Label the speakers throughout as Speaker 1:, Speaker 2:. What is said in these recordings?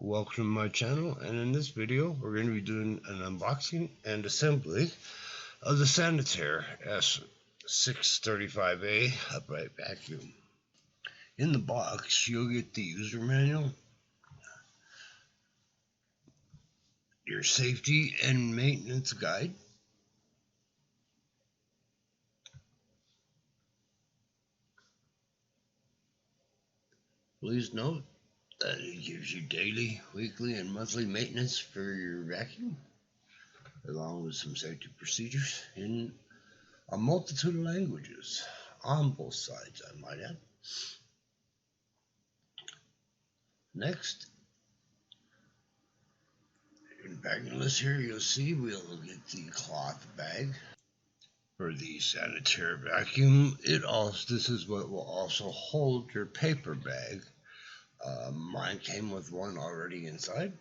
Speaker 1: Welcome to my channel, and in this video we're going to be doing an unboxing and assembly of the Sanitaire S635A upright vacuum. In the box you'll get the user manual, your safety and maintenance guide, please note that it gives you daily, weekly, and monthly maintenance for your vacuum, along with some safety procedures in a multitude of languages on both sides, I might add. Next, in the packing list here, you'll see we'll get the cloth bag for the Sanitaire vacuum. This is what will also hold your paper bag. Mine came with one already inside.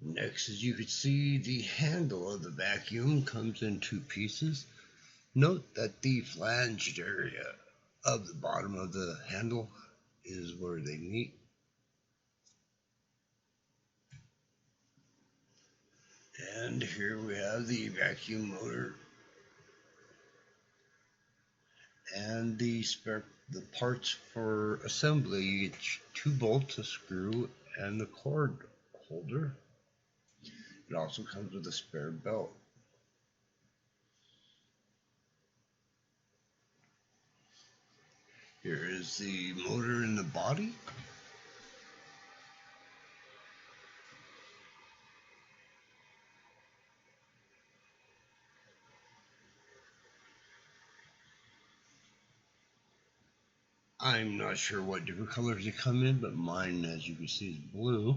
Speaker 1: Next, as you can see, the handle of the vacuum comes in two pieces. Note that the flanged area of the bottom of the handle is where they meet. And here we have the vacuum motor and the parts for assembly. You get 2 bolts, a screw, and the cord holder. It also comes with a spare belt. Here is the motor in the body. I'm not sure what different colors they come in, but mine, as you can see, is blue.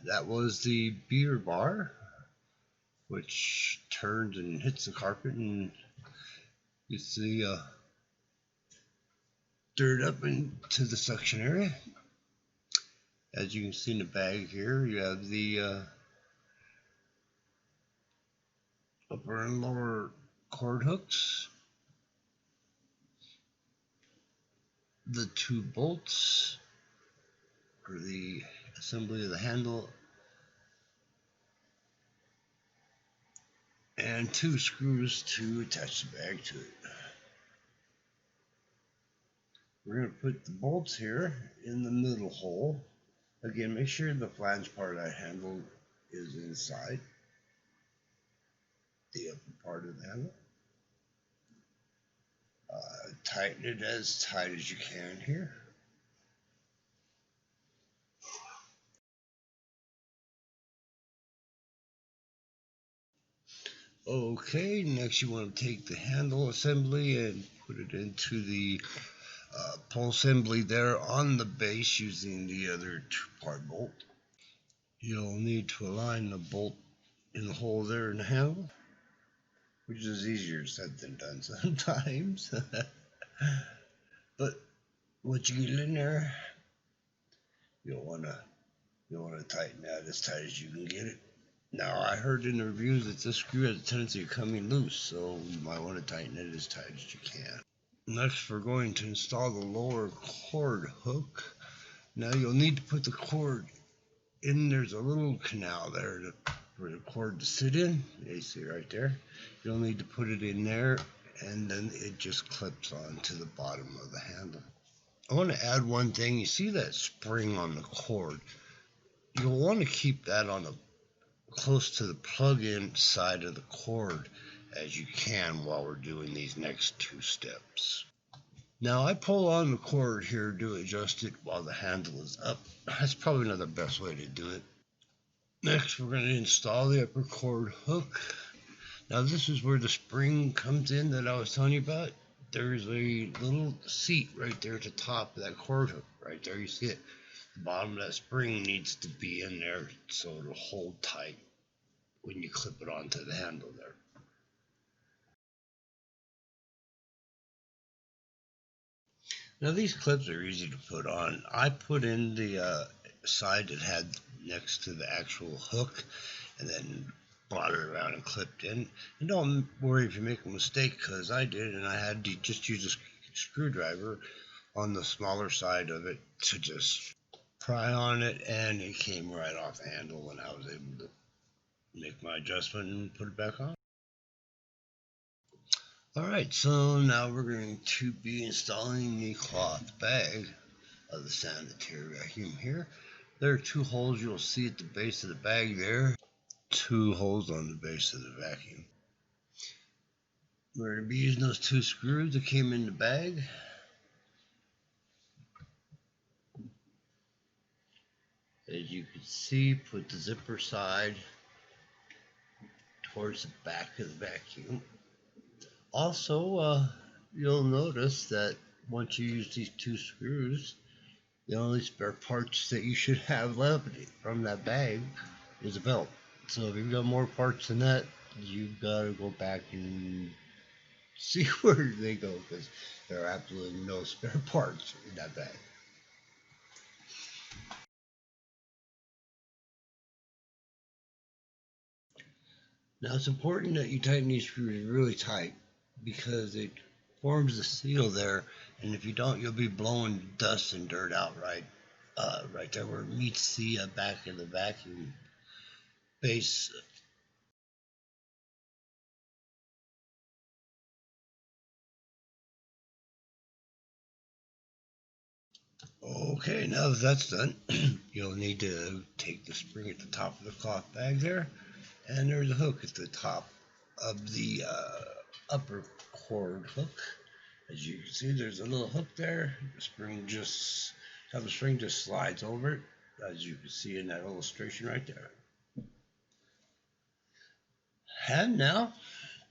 Speaker 1: That was the beer bar, which turns and hits the carpet, and you see dirt up into the suction area. As you can see in the bag here, you have the upper and lower cord hooks, the 2 bolts for the assembly of the handle, and 2 screws to attach the bag to it. We're going to put the bolts here in the middle hole. Again, make sure the flange part of that handle is inside the upper part of the handle. Tighten it as tight as you can here. Okay, next you want to take the handle assembly and put it into the pull assembly there on the base using the other 2-part bolt. You'll need to align the bolt in the hole there in the handle, which is easier said than done sometimes. But once you get in there, you'll want to tighten that as tight as you can get it. Now, I heard in the reviews that this screw has a tendency of coming loose, so you might want to tighten it as tight as you can. Next, we're going to install the lower cord hook. Now, you'll need to put the cord in. There's a little canal there for the cord to sit in. You see right there. You'll need to put it in there, and then it just clips onto the bottom of the handle. I want to add one thing. You see that spring on the cord? You'll want to keep that on the close to the plug-in side of the cord as you can while we're doing these next 2 steps. Now, I pull on the cord here to adjust it while the handle is up. That's probably not the best way to do it. Next, we're going to install the upper cord hook. Now, this is where the spring comes in that I was telling you about. There's a little seat right there at the top of that cord hook. Right there, you see it. The bottom of that spring needs to be in there so it'll hold tight when you clip it onto the handle there. Now, these clips are easy to put on. I put in the side that had next to the actual hook, and then brought it around and clipped in. And don't worry if you make a mistake, because I did, and I had to just use a screwdriver on the smaller side of it to just pry on it, and it came right off the handle, and I was able to make my adjustment and put it back on. Alright, so now we're going to be installing the cloth bag of the sanitary vacuum here. There are two holes you'll see at the base of the bag there. Two holes on the base of the vacuum. We're going to be using those two screws that came in the bag. As you can see, put the zipper side towards the back of the vacuum. Also, you'll notice that once you use these two screws, the only spare parts that you should have left from that bag is a belt. So if you've got more parts than that, you've got to go back and see where they go, because there are absolutely no spare parts in that bag. Now it's important that you tighten these screws really tight, because it forms a seal there, and if you don't, you'll be blowing dust and dirt out right there where it meets the back of the vacuum base. Okay, now that that's done, you'll need to take the spring at the top of the cloth bag there, and there's a hook at the top of the upper cord hook. As you can see, there's a little hook there. The spring just slides over it, as you can see in that illustration right there. And now,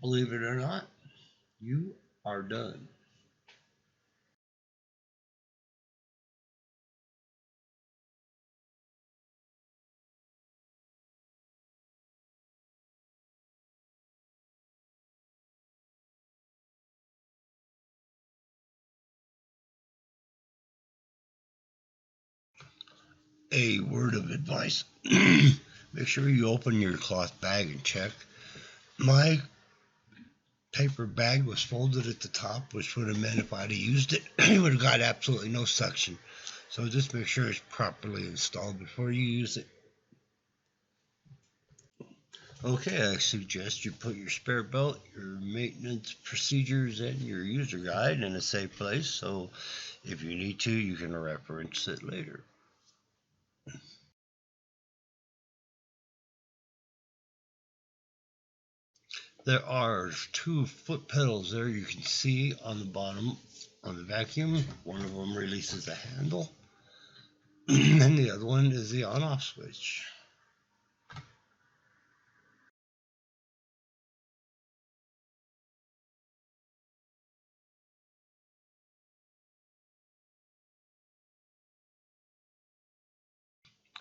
Speaker 1: believe it or not, you are done. A word of advice. Make sure you open your cloth bag and check. My paper bag was folded at the top, which would have meant if I'd have used it, it would have got absolutely no suction. So just make sure it's properly installed before you use it. Okay, I suggest you put your spare belt, your maintenance procedures, and your user guide in a safe place, so if you need to, you can reference it later. There are two foot pedals there you can see on the bottom on the vacuum. One of them releases the handle, and the other one is the on-off switch.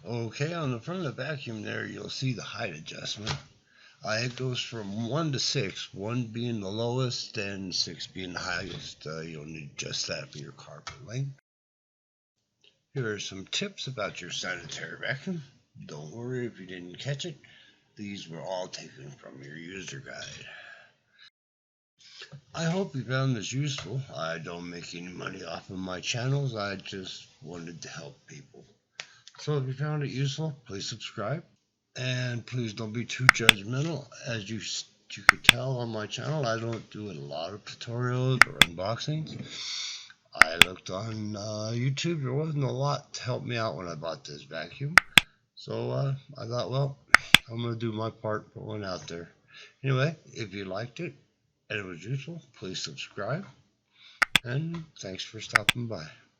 Speaker 1: Okay, on the front of the vacuum there, you'll see the height adjustment. It goes from 1 to 6, 1 being the lowest and 6 being the highest. You'll need just that for your carpet length. Here are some tips about your sanitary vacuum. Don't worry if you didn't catch it. These were all taken from your user guide. I hope you found this useful. I don't make any money off of my channels. I just wanted to help people. So if you found it useful, please subscribe. And please don't be too judgmental. As you could tell on my channel, I don't do a lot of tutorials or unboxings. I looked on YouTube. There wasn't a lot to help me out when I bought this vacuum. So I thought, well, I'm going to do my part, put one out there. Anyway, if you liked it and it was useful, please subscribe. And thanks for stopping by.